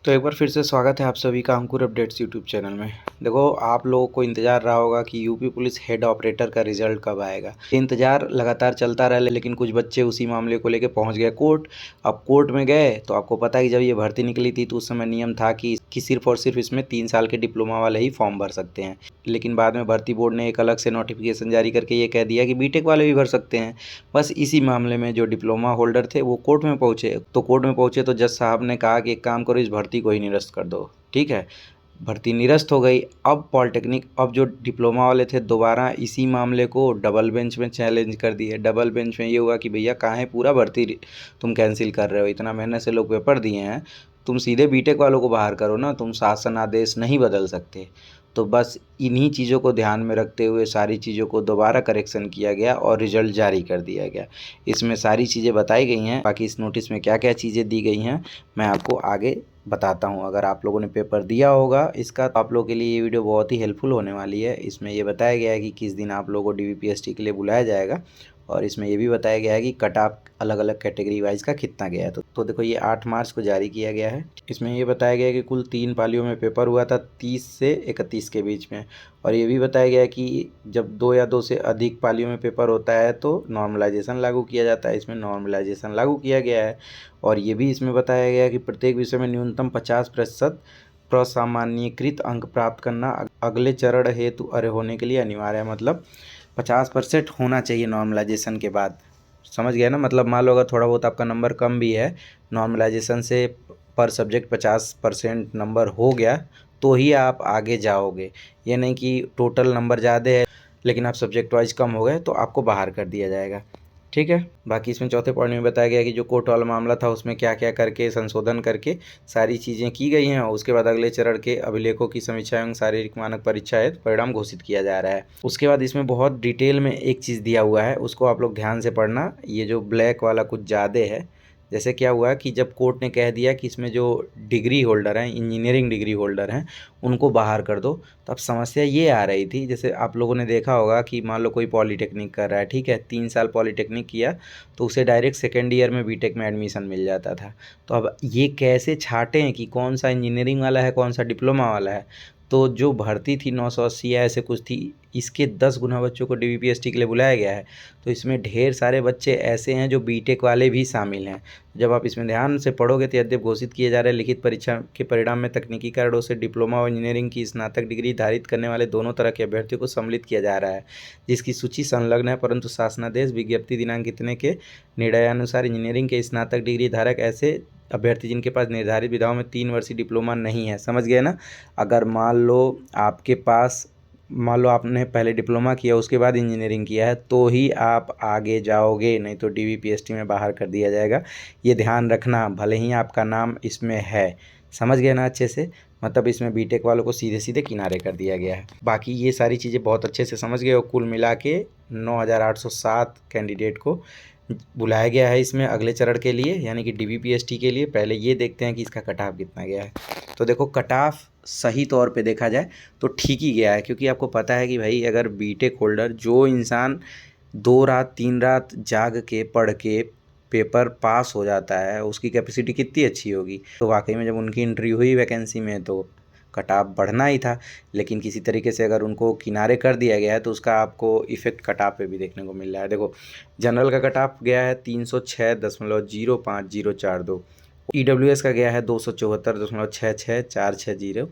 तो एक बार फिर से स्वागत है आप सभी का अंकुर अपडेट्स यूट्यूब चैनल में। देखो, आप लोगों को इंतज़ार रहा होगा कि यूपी पुलिस हेड ऑपरेटर का रिजल्ट कब आएगा। ये इंतज़ार लगातार चलता रहा, लेकिन कुछ बच्चे उसी मामले को लेकर पहुंच गए कोर्ट। अब कोर्ट में गए तो आपको पता है कि जब ये भर्ती निकली थी तो उस समय नियम था कि सिर्फ और सिर्फ इसमें 3 साल के डिप्लोमा वाले ही फॉर्म भर सकते हैं। लेकिन बाद में भर्ती बोर्ड ने एक अलग से नोटिफिकेशन जारी करके ये कह दिया कि बीटेक वाले भी भर सकते हैं। बस इसी मामले में जो डिप्लोमा होल्डर थे वो कोर्ट में पहुंचे तो जज साहब ने कहा कि एक काम करो, इस भर्ती को ही निरस्त कर दो। ठीक है, भर्ती निरस्त हो गई। अब जो डिप्लोमा वाले थे दोबारा इसी मामले को डबल बेंच में चैलेंज कर दिए। डबल बेंच में ये हुआ कि भैया काहे पूरा भर्ती तुम कैंसिल कर रहे हो, इतना मेहनत से लोग पेपर दिए हैं, तुम सीधे बीटेक वालों को बाहर करो ना, तुम शासन आदेश नहीं बदल सकते। तो बस इन्हीं चीज़ों को ध्यान में रखते हुए सारी चीज़ों को दोबारा करेक्शन किया गया और रिजल्ट जारी कर दिया गया। इसमें सारी चीज़ें बताई गई हैं, बाकी इस नोटिस में क्या क्या चीज़ें दी गई हैं मैं आपको आगे बताता हूँ। अगर आप लोगों ने पेपर दिया होगा इसका तो आप लोगों के लिए ये वीडियो बहुत ही हेल्पफुल होने वाली है। इसमें ये बताया गया है कि किस दिन आप लोगों को डीवीपीएसटी के लिए बुलाया जाएगा, और इसमें ये भी बताया गया है कि कट ऑफ अलग अलग कैटेगरी वाइज का कितना गया है। तो देखो, ये 8 मार्च को जारी किया गया है। इसमें ये बताया गया है कि कुल 3 पालियों में पेपर हुआ था, 30 से 31 के बीच में। और ये भी बताया गया है कि जब 2 या 2 से अधिक पालियों में पेपर होता है तो नॉर्मलाइजेशन लागू किया जाता है। इसमें नॉर्मलाइजेशन लागू किया गया है। और ये भी इसमें बताया गया है कि प्रत्येक विषय में न्यूनतम 50% प्रसामान्यीकृत अंक प्राप्त करना अगले चरण हेतु अर्ह होने के लिए अनिवार्य है। मतलब 50% होना चाहिए नॉर्मलाइजेशन के बाद। समझ गया ना? मतलब मान लो अगर थोड़ा बहुत आपका नंबर कम भी है, नॉर्मलाइजेशन से पर सब्जेक्ट 50% नंबर हो गया तो ही आप आगे जाओगे। ये नहीं कि टोटल नंबर ज़्यादा है लेकिन आप सब्जेक्ट वाइज कम हो गए तो आपको बाहर कर दिया जाएगा। ठीक है, बाकी इसमें चौथे पॉइंट में बताया गया कि जो कोर्ट वाला मामला था उसमें क्या क्या करके संशोधन करके सारी चीज़ें की गई हैं, और उसके बाद अगले चरण के अभिलेखों की समीक्षा एवं शारीरिक मानक परीक्षा है परिणाम घोषित किया जा रहा है। उसके बाद इसमें बहुत डिटेल में एक चीज़ दिया हुआ है, उसको आप लोग ध्यान से पढ़ना। ये जो ब्लैक वाला कुछ ज़्यादा है, जैसे क्या हुआ कि जब कोर्ट ने कह दिया कि इसमें जो डिग्री होल्डर हैं, इंजीनियरिंग डिग्री होल्डर हैं, उनको बाहर कर दो, तो अब समस्या ये आ रही थी, जैसे आप लोगों ने देखा होगा कि मान लो कोई पॉलीटेक्निक कर रहा है, ठीक है, 3 साल पॉलीटेक्निक किया तो उसे डायरेक्ट सेकेंड ईयर में बीटेक में एडमिशन मिल जाता था। तो अब ये कैसे छाँटें कि कौन सा इंजीनियरिंग वाला है कौन सा डिप्लोमा वाला है। तो जो भर्ती थी 980 या ऐसे कुछ थी, इसके 10 गुना बच्चों को डीवीपीएसटी के लिए बुलाया गया है। तो इसमें ढेर सारे बच्चे ऐसे हैं जो बीटेक वाले भी शामिल हैं। जब आप इसमें ध्यान से पढ़ोगे तो यद्यप घोषित किए जा रहे लिखित परीक्षा के परिणाम में तकनीकी कारणों से डिप्लोमा और इंजीनियरिंग की स्नातक डिग्री धारित करने वाले दोनों तरह के अभ्यर्थियों को सम्मिलित किया जा रहा है, जिसकी सूची संलग्न है, परंतु शासनादेश विज्ञप्ति दिनांक इतने के निर्णयानुसार इंजीनियरिंग के स्नातक डिग्री धारक ऐसे अभ्यर्थी जिनके पास निर्धारित विधाओं में 3 वर्षीय डिप्लोमा नहीं है। समझ गए ना? अगर मान लो आपने पहले डिप्लोमा किया उसके बाद इंजीनियरिंग किया है तो ही आप आगे जाओगे, नहीं तो डीवीपीएसटी में बाहर कर दिया जाएगा। ये ध्यान रखना, भले ही आपका नाम इसमें है। समझ गए ना अच्छे से? मतलब इसमें बीटेक वालों को सीधे सीधे किनारे कर दिया गया है। बाकी ये सारी चीज़ें बहुत अच्छे से समझ गए, और कुल मिला के 9807 कैंडिडेट को बुलाया गया है इसमें अगले चरण के लिए, यानी कि डीवीपीएसटी के लिए। पहले ये देखते हैं कि इसका कट ऑफ कितना गया है। तो देखो, कट ऑफ सही तौर पे देखा जाए तो ठीक ही गया है, क्योंकि आपको पता है कि भाई अगर बीटेक होल्डर जो इंसान 2 रात 3 रात जाग के पढ़ के पेपर पास हो जाता है उसकी कैपेसिटी कितनी अच्छी होगी। तो वाकई में जब उनकी एंट्री हुई वैकेंसी में तो कट ऑफ बढ़ना ही था, लेकिन किसी तरीके से अगर उनको किनारे कर दिया गया है तो उसका आपको इफेक्ट कट ऑफ पे भी देखने को मिल रहा है। देखो, जनरल का कट ऑफ गया है 306.05042, ईडब्ल्यूएस का गया है 274.66460,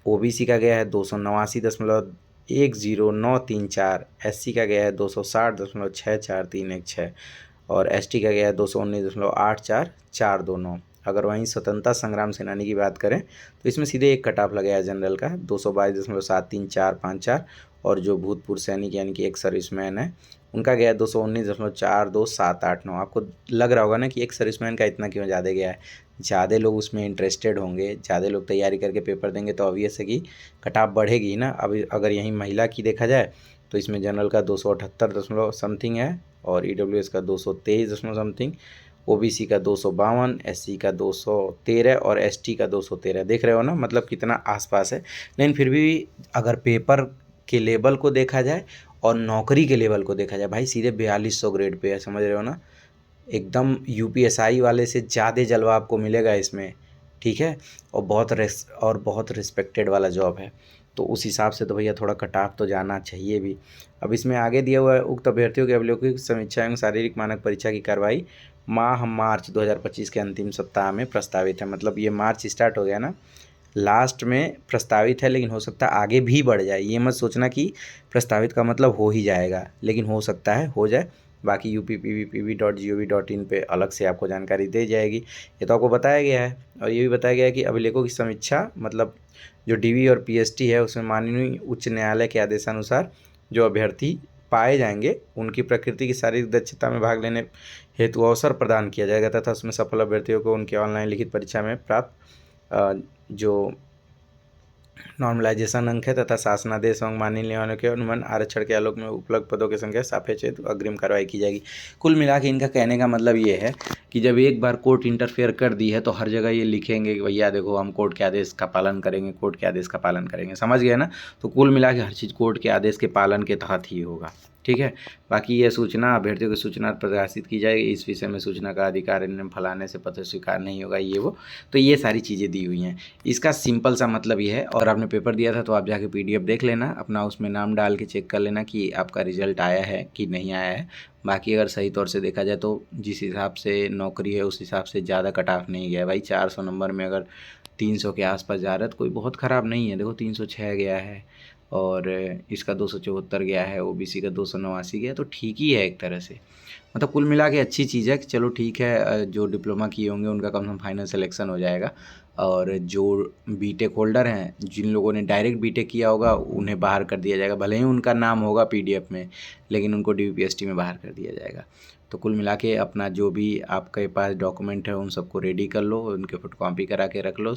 ओबीसी का गया है 289.10934, एससी का गया है 260.64316, और एसटी का गया है 219.84429। अगर वहीं स्वतंत्रता संग्राम सेनानी की बात करें तो इसमें सीधे एक कट ऑफ लगा है जनरल का 222.73454, और जो भूतपूर्व सैनिक यानी कि एक सर्विसमैन है उनका गया है 219.42789। आपको लग रहा होगा ना कि एक सर्विसमैन का इतना क्यों ज़्यादा गया है। ज़्यादा लोग उसमें इंटरेस्टेड होंगे, ज़्यादा लोग तैयारी करके पेपर देंगे तो ऑब्वियस है कि कट ऑफ बढ़ेगी ना। अभी अगर यहीं महिला की देखा जाए तो इसमें जनरल का 278 समथिंग है, और ईडब्ल्यूएस का 223 समथिंग, ओबीसी का 252, एससी का 213 और एसटी का 213। देख रहे हो ना, मतलब कितना आसपास है। लेकिन फिर भी अगर पेपर के लेवल को देखा जाए और नौकरी के लेवल को देखा जाए, भाई सीधे 4200 ग्रेड पे है। समझ रहे हो ना? एकदम यूपीएसआई वाले से ज़्यादा जलवा आपको मिलेगा इसमें। ठीक है, और बहुत रिस्पेक्टेड वाला जॉब है, तो उस हिसाब से तो भैया थोड़ा कट ऑफ तो जाना चाहिए भी। अब इसमें आगे दिया हुआ है, उक्त अभ्यर्थियों के अवलोकन की समीक्षा एवं शारीरिक मानक परीक्षा की कार्रवाई मार्च 2025 के अंतिम सप्ताह में प्रस्तावित है। मतलब ये मार्च स्टार्ट हो गया ना, लास्ट में प्रस्तावित है, लेकिन हो सकता है आगे भी बढ़ जाए। ये मत सोचना कि प्रस्तावित का मतलब हो ही जाएगा, लेकिन हो सकता है हो जाए। बाकी uppv.gov.in पे अलग से आपको जानकारी दी जाएगी। ये तो आपको बताया गया है, और ये भी बताया गया है कि अभिलेखों की समीक्षा मतलब जो डीवी और पीएसटी है उसमें माननीय उच्च न्यायालय के आदेशानुसार जो अभ्यर्थी पाए जाएंगे उनकी प्रकृति की शारीरिक दक्षता में भाग लेने हेतु अवसर प्रदान किया जाएगा, तथा उसमें सफल अभ्यर्थियों को उनके ऑनलाइन लिखित परीक्षा में प्राप्त जो नॉर्मलाइजेशन अंक है तथा शासनादेश एवं मान्य न्यायालयों के अनुमान आरक्षण के आलोक में उपलब्ध पदों की संख्या सापेक्ष हेतु अग्रिम कार्रवाई की जाएगी। कुल मिला के इनका कहने का मतलब ये है कि जब एक बार कोर्ट इंटरफेयर कर दी है तो हर जगह ये लिखेंगे कि भैया देखो हम कोर्ट के आदेश का पालन करेंगे, कोर्ट के आदेश का पालन करेंगे, समझ गए ना। तो कुल मिला के हर चीज़ कोर्ट के आदेश के पालन के तहत ही होगा, ठीक है। बाकी ये सूचना अभ्यर्थियों की सूचना प्रकाशित की जाएगी, इस विषय में सूचना का अधिकार फलाने से पत्र स्वीकार नहीं होगा, ये वो, तो ये सारी चीज़ें दी हुई हैं। इसका सिंपल सा मतलब ये है, और आपने पेपर दिया था तो आप जाके पीडीएफ देख लेना, अपना उसमें नाम डाल के चेक कर लेना कि आपका रिजल्ट आया है कि नहीं आया है। बाकी अगर सही तौर से देखा जाए तो जिस हिसाब से नौकरी है उस हिसाब से ज़्यादा कट ऑफ नहीं गया भाई। 400 नंबर में अगर 300 के आसपास जा रहा है तो कोई बहुत ख़राब नहीं है। देखो 306 गया है और इसका 274 गया है, ओबीसी का 289 गया, तो ठीक ही है एक तरह से। मतलब कुल मिला के अच्छी चीज़ है कि चलो ठीक है, जो डिप्लोमा किए होंगे उनका कम से कम फाइनल सिलेक्शन हो जाएगा, और जो बीटेक होल्डर हैं, जिन लोगों ने डायरेक्ट बीटेक किया होगा उन्हें बाहर कर दिया जाएगा। भले ही उनका नाम होगा पीडीएफ में, लेकिन उनको डीवीपीएसटी में बाहर कर दिया जाएगा। तो कुल मिला के अपना जो भी आपके पास डॉक्यूमेंट है उन सबको रेडी कर लो, उनके फोटोकॉपी करा के रख लो,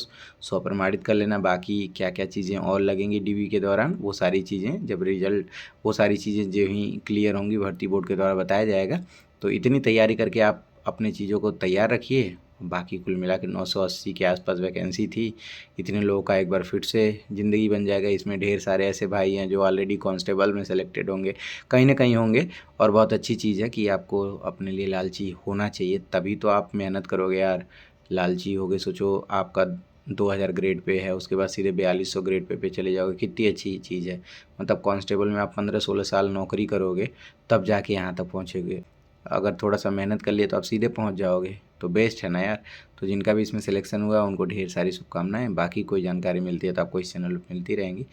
प्रमाणित कर लेना। बाकी क्या क्या चीज़ें और लगेंगी डीवी के दौरान वो सारी चीज़ें जब रिजल्ट, वो सारी चीज़ें जो ही क्लियर होंगी भर्ती बोर्ड के द्वारा बताया जाएगा। तो इतनी तैयारी करके आप अपने चीज़ों को तैयार रखिए। बाकी कुल मिला के 980 के आसपास वैकेंसी थी, इतने लोगों का एक बार फिर से ज़िंदगी बन जाएगा। इसमें ढेर सारे ऐसे भाई हैं जो ऑलरेडी कांस्टेबल में सेलेक्टेड होंगे, कहीं ना कहीं होंगे, और बहुत अच्छी चीज़ है कि आपको अपने लिए लालची होना चाहिए, तभी तो आप मेहनत करोगे यार। लालची होगे, सोचो आपका 2000 ग्रेड पे है, उसके बाद सीधे 4200 ग्रेड पे चले जाओगे, कितनी अच्छी चीज़ है। मतलब कांस्टेबल में आप 15-16 साल नौकरी करोगे तब जाके यहाँ तक पहुँचोगे। अगर थोड़ा सा मेहनत कर लिए तो आप सीधे पहुंच जाओगे, तो बेस्ट है ना यार। तो जिनका भी इसमें सिलेक्शन हुआ उनको ढेर सारी शुभकामनाएं। बाकी कोई जानकारी मिलती है तो आपको इस चैनल पर मिलती रहेंगी।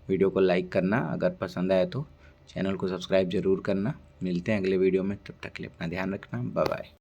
वीडियो को लाइक करना, अगर पसंद आए तो चैनल को सब्सक्राइब ज़रूर करना। मिलते हैं अगले वीडियो में, तब तक के लिए अपना ध्यान रखना, बाय बाय।